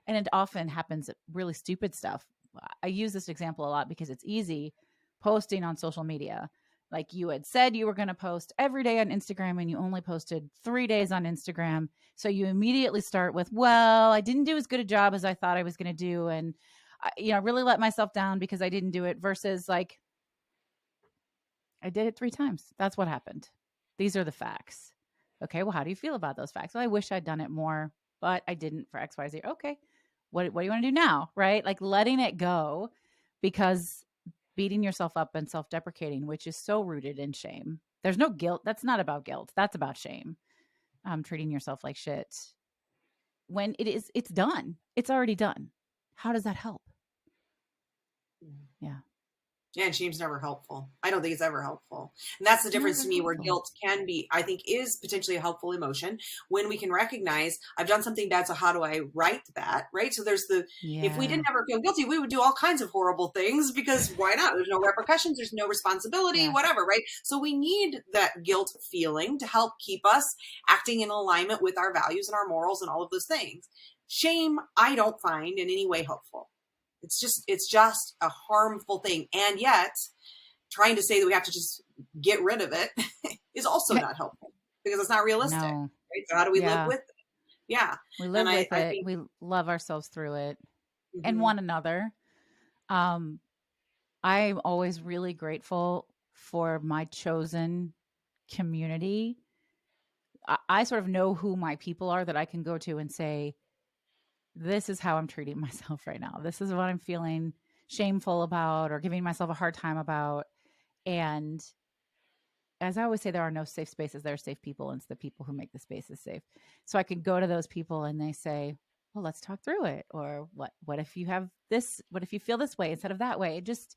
and it often happens, really stupid stuff. I use this example a lot because it's easy. Posting on social media, like, you had said you were going to post every day on Instagram and you only posted 3 days on Instagram, so you immediately start with, well, I didn't do as good a job as I thought I was going to do, and I really let myself down because I didn't do it, versus, like, I did it 3 times. That's what happened. These are the facts. Okay, well, how do you feel about those facts? Well, I wish I'd done it more, but I didn't for XYZ. Okay, what do you want to do now? Right? Like, letting it go, because beating yourself up and self-deprecating, which is so rooted in shame. There's no guilt. That's not about guilt. That's about shame. Treating yourself like shit when it's done. It's already done. How does that help? Yeah. Yeah, and shame's never helpful. I don't think it's ever helpful. And that's the difference to me, where guilt can be, I think, is potentially a helpful emotion when we can recognize I've done something bad. So how do I right that? Right. So there's if we didn't ever feel guilty, we would do all kinds of horrible things, because why not? There's no repercussions. There's no responsibility, whatever. Right. So we need that guilt feeling to help keep us acting in alignment with our values and our morals and all of those things. Shame, I don't find in any way helpful. It's just a harmful thing. And yet trying to say that we have to just get rid of it is also not helpful, because it's not realistic. No. Right? So how do we live with it? Yeah. We live with it. I think, we love ourselves through it, and one another. I'm always really grateful for my chosen community. I sort of know who my people are that I can go to and say, this is how I'm treating myself right now. This is what I'm feeling shameful about or giving myself a hard time about. And as I always say, there are no safe spaces. There are safe people, and it's the people who make the spaces safe. So I can go to those people and they say, well, let's talk through it. Or what if you have this, what if you feel this way instead of that way? Just,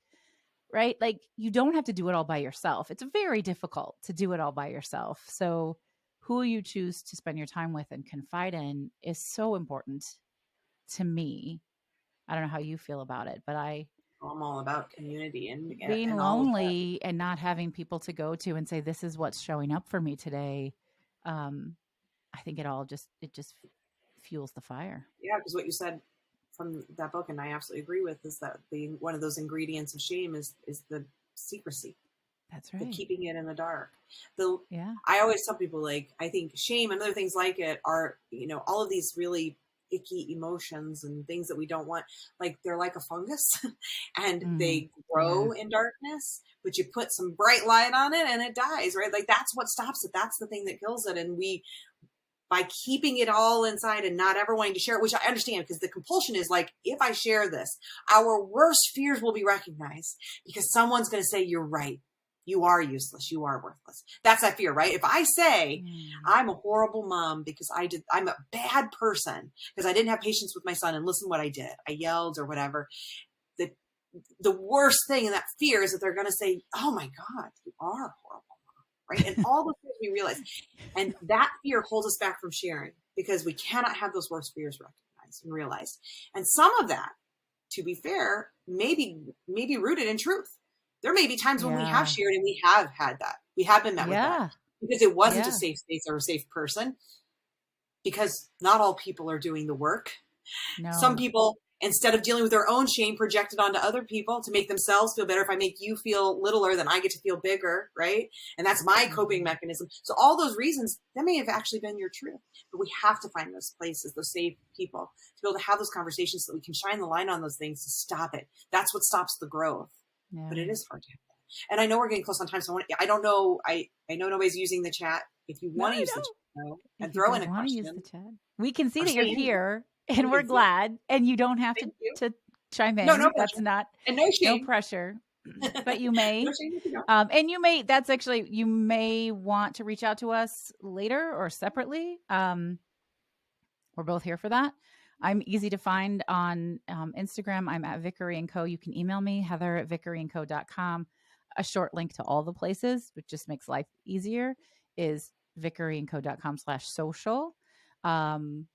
right? Like, you don't have to do it all by yourself. It's very difficult to do it all by yourself. So who you choose to spend your time with and confide in is so important to me. I don't know how you feel about it, but I'm all about community and being all of lonely and not having people to go to and say, this is what's showing up for me today. I think it just fuels the fire. Yeah. Because what you said from that book, and I absolutely agree with, is that one of those ingredients of shame is the secrecy. That's right. The keeping it in the dark. Yeah. I always tell people, like, I think shame and other things like it are, all of these really icky emotions and things that we don't want, like, they're like a fungus and they grow in darkness, but you put some bright light on it and it dies, right? Like, that's what stops it. That's the thing that kills it. And by keeping it all inside and not ever wanting to share it, which I understand, because the compulsion is like, if I share this, our worst fears will be recognized because someone's going to say, you're right. You are useless. You are worthless. That's that fear, right? If I say I'm a horrible mom because I'm a bad person because I didn't have patience with my son, and listen what I did. I yelled or whatever. The worst thing in that fear is that they're going to say, oh my God, you are a horrible mom, right? And all the things we realize. And that fear holds us back from sharing, because we cannot have those worst fears recognized and realized. And some of that, to be fair, may be rooted in truth. There may be times when we have shared and we have had that. We have been met with that because it wasn't a safe space or a safe person, because not all people are doing the work. No. Some people, instead of dealing with their own shame, project it onto other people to make themselves feel better. If I make you feel littler, then I get to feel bigger, right? And that's my coping mechanism. So all those reasons, that may have actually been your truth. But we have to find those places, those safe people, to be able to have those conversations so that we can shine the light on those things to stop it. That's what stops the growth. Yeah. But it is hard to have that. And I know we're getting close on time, so I don't know. I know nobody's using the chat. If you want to use the chat and throw in a question, use the chat. We can see that you're here, and we're glad. And you don't have to chime in. No that's pressure. Not and no shame. No pressure. But you may. No shame if you don't. And you may. That's actually, you may want to reach out to us later or separately. We're both here for that. I'm easy to find on Instagram. I'm at Vickery & Co. You can email me, heather@vickeryandco.com. A short link to all the places, which just makes life easier, is vickeryandco.com/social. Come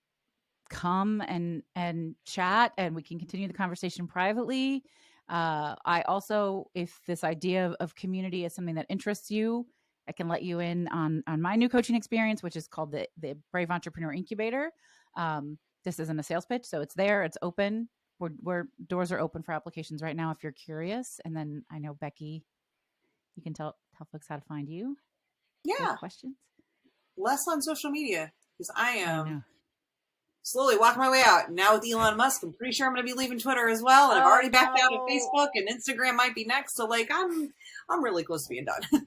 and chat, and we can continue the conversation privately. I also, if this idea of community is something that interests you, I can let you in on my new coaching experience, which is called the Brave Entrepreneur Incubator. This isn't a sales pitch, so it's there, it's open. We're doors are open for applications right now if you're curious. And then I know Becky, you can tell folks how to find you if they have Yeah, questions. less on social media because I I am know. slowly walking my way out. Now with Elon Musk, I'm pretty sure I'm going to be leaving Twitter as well, and I've already backed out of Facebook, and Instagram might be next. So like, I'm really close to being done.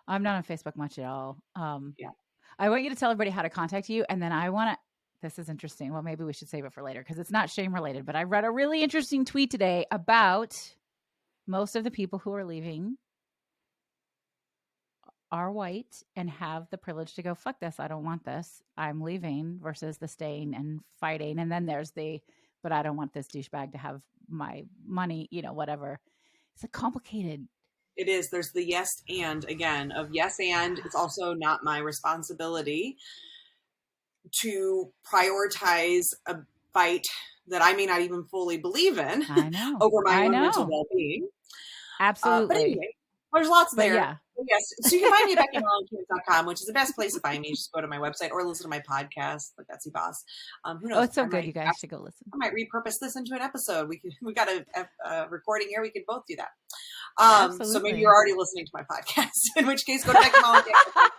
I'm not on Facebook much at all. Yeah. I want you to tell everybody how to contact you, and then I want to. This is interesting. Well, maybe we should save it for later because it's not shame related. But I read a really interesting tweet today about most of the people who are leaving are white and have the privilege to go, fuck this, I don't want this, I'm leaving, versus the staying and fighting. And then there's but I don't want this douchebag to have my money, whatever. It's a complicated. It is. There's the yes and again of yes and it's also not my responsibility to prioritize a fight that I may not even fully believe in I know. over my I own know. mental well-being. Absolutely. But anyway, there's lots But there. yeah. But yes. So you can find me at BeckyMollenkamp.com, which is the best place to find me. Just go to my website or listen to my podcast, The Gutsy Boss. Who knows? Oh, it's so good. You guys should go listen. I might repurpose this into an episode. We got a recording here. We could both do that. So maybe you're already listening to my podcast, in which case go to Becky Mollenkamp.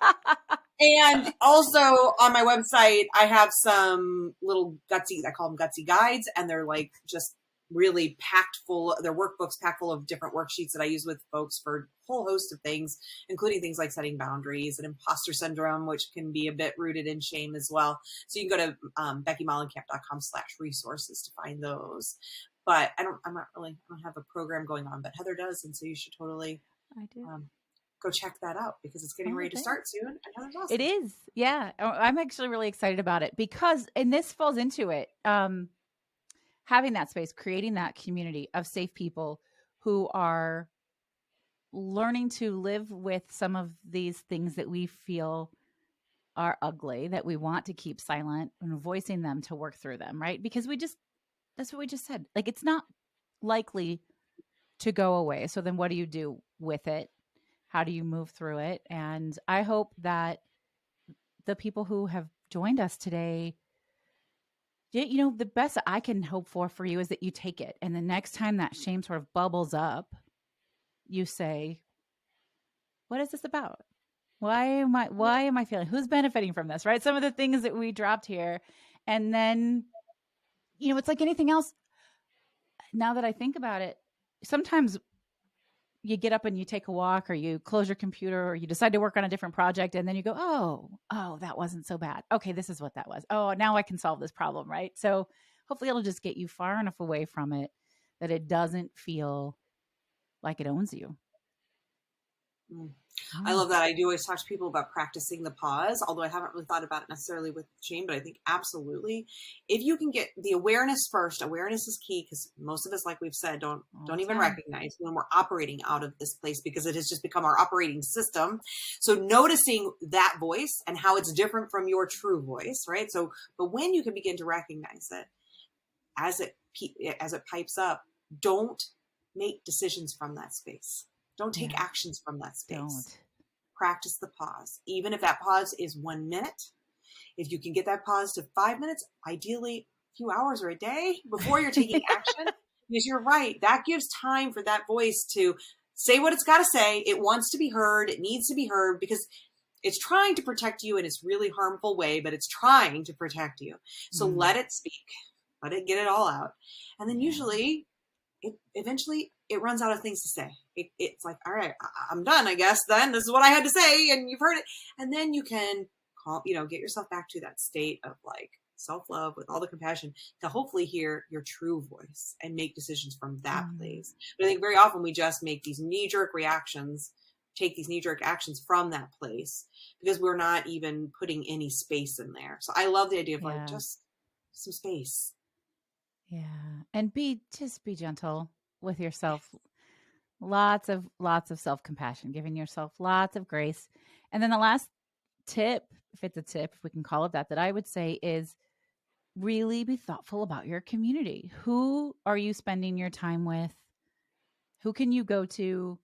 And also on my website, I have some little gutsy, I call them gutsy guides, and they're like just really packed full, they're workbooks packed full of different worksheets that I use with folks for a whole host of things, including things like setting boundaries and imposter syndrome, which can be a bit rooted in shame as well. So you can go to BeckyMollenkamp.com/resources to find those. But I don't have a program going on, but Heather does. And so you should totally go check that out because it's getting ready to start soon. And Heather's awesome. It is. Yeah. I'm actually really excited about it because, and this falls into it, having that space, creating that community of safe people who are learning to live with some of these things that we feel are ugly, that we want to keep silent, and voicing them to work through them, right? Because that's what we just said. Like, it's not likely to go away. So then what do you do with it? How do you move through it? And I hope that the people who have joined us today, the best I can hope for you is that you take it. And the next time that shame sort of bubbles up, you say, what is this about? Why am I feeling? Who's benefiting from this, right? Some of the things that we dropped here. And then, it's like anything else. Now that I think about it, sometimes you get up and you take a walk or you close your computer or you decide to work on a different project. And then you go, oh, that wasn't so bad. Okay, this is what that was. Oh, now I can solve this problem, right? So hopefully it'll just get you far enough away from it that it doesn't feel like it owns you. I love that. I do always talk to people about practicing the pause, although I haven't really thought about it necessarily with shame, but I think absolutely. If you can get the awareness first, awareness is key because most of us, like we've said, don't even recognize when we're operating out of this place because it has just become our operating system. So noticing that voice and how it's different from your true voice, right? So, but when you can begin to recognize it as it pipes up, don't make decisions from that space. Don't take actions from that space. Don't. Practice the pause. Even if that pause is 1 minute, if you can get that pause to 5 minutes, ideally a few hours or a day before you're taking action, because you're right. That gives time for that voice to say what it's got to say. It wants to be heard. It needs to be heard because it's trying to protect you in its really harmful way, but it's trying to protect you. So let it speak. Let it get it all out. And then usually eventually it runs out of things to say. It's like, all right, I'm done, I guess then. This is what I had to say and you've heard it. And then you can get yourself back to that state of like self-love with all the compassion to hopefully hear your true voice and make decisions from that place. But I think very often we just make these knee-jerk reactions, take these knee-jerk actions from that place because we're not even putting any space in there. So I love the idea of like just some space. Yeah. And be gentle with yourself. Lots of self-compassion, giving yourself lots of grace. And then the last tip, if it's a tip, if we can call it that I would say is really be thoughtful about your community. Who are you spending your time with? Who can you go to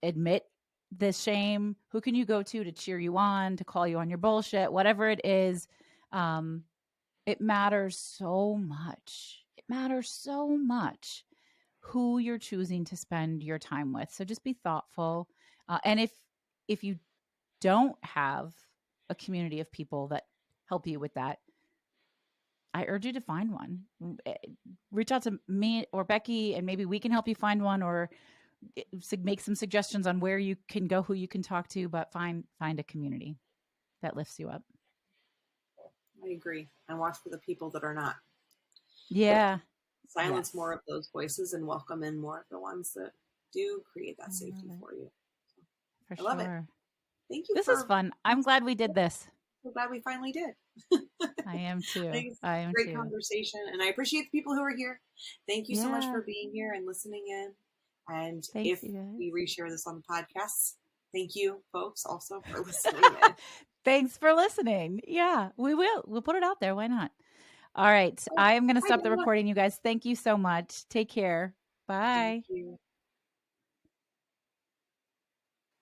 admit this shame? Who can you go to cheer you on, to call you on your bullshit, whatever it is? It matters so much. It matters so much who you're choosing to spend your time with. So just be thoughtful. And if you don't have a community of people that help you with that, I urge you to find one. Reach out to me or Becky, and maybe we can help you find one, or make some suggestions on where you can go, who you can talk to, but find a community that lifts you up. I agree. And watch for the people that are not. Yeah. Silence more of those voices and welcome in more of the ones that do create that safety for you. For I love sure. it. Thank you. This is fun. I'm glad we did this. I'm glad we finally did. I am too. I am great conversation, and I appreciate the people who are here. Thank you so much for being here and listening in. And if we reshare this on the podcast, thank you, folks, also for listening in. Thanks for listening. Yeah, we will. We'll put it out there. Why not? All right. I am going to stop the recording, you guys. Thank you so much. Take care. Bye. Thank you.